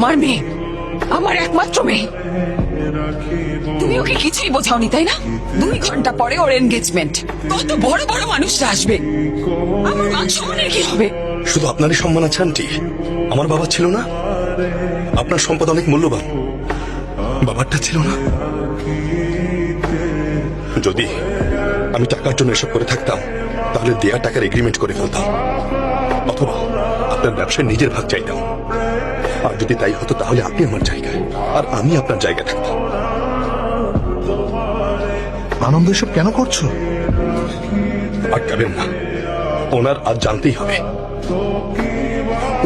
আমার মেয়ে, আমার একমাত্র মেয়ে। তুমি ওকে কিছুই বোঝাওনি, তাই না? 2 ঘন্টা পরে ওর এনগেজমেন্ট। কত বড় বড় মানুষরা আসবে, আমার মান সম্মানের কি হবে? শুধু আপনারই সম্মান আছে আন্টি, আমার বাবা ছিল না? আপনার সম্পদ অনেক মূল্যবান, বাবারটা ছিল না? যদি আমি টাকার জন্য এসব করে থাকতাম তাহলে দেয়া টাকার এগ্রিমেন্ট করে ফেলতাম, অথবা আপনার ব্যবসায় নিজের ভাগ চাইতাম। আর যদি তাই হতো তাহলে আপনি আমার জায়গায় আর আমি আপনার জায়গায় থাকতাম। আনন্দ এসব কেন করছো? আটকাবেন না, ওনার আজ জানতেই হবে।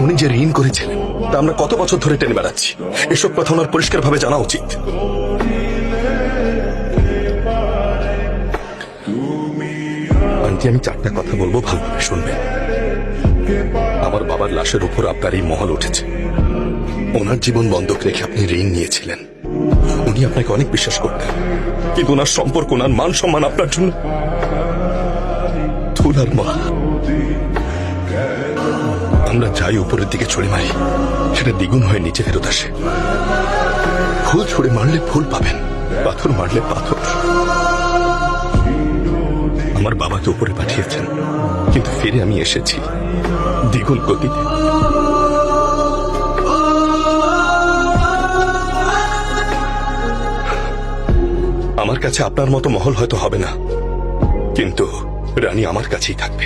উনি যে ঋণ করেছিলেন তা আমরা কত বছর ধরে টেনে বেড়াচ্ছি। এসব কথা ওনার পরিষ্কারভাবে জানা উচিত। আন্টি, আমি 4টা কথা বলবো, ভালোভাবে শুনবেন। আমার বাবার লাশের উপর আপনার এই মহল উঠেছে। ওনার জীবন বন্ধক রেখে আপনি ঋণ নিয়েছিলেন। উনি আপনাকে অনেক বিশ্বাস করতেন, কিন্তু ওনার সম্পর্ক, ওনার মান সম্মান আপনার জন্য ধুলার মতো। আমরা যাই উপরের দিকে ছুড়ে মারি সেটা দ্বিগুণ হয়ে নিচে ফেরত আসে। ফুল ছুড়ে মারলে ফুল পাবেন, পাথর মারলে পাথর। আমার বাবাকে উপরে পাঠিয়েছেন, কিন্তু ফিরে আমি এসেছি দ্বিগুণ গতিতে। আমার কাছে আপনার মতো মহল হয়তো হবে না, কিন্তু রানী আমার কাছেই থাকবে।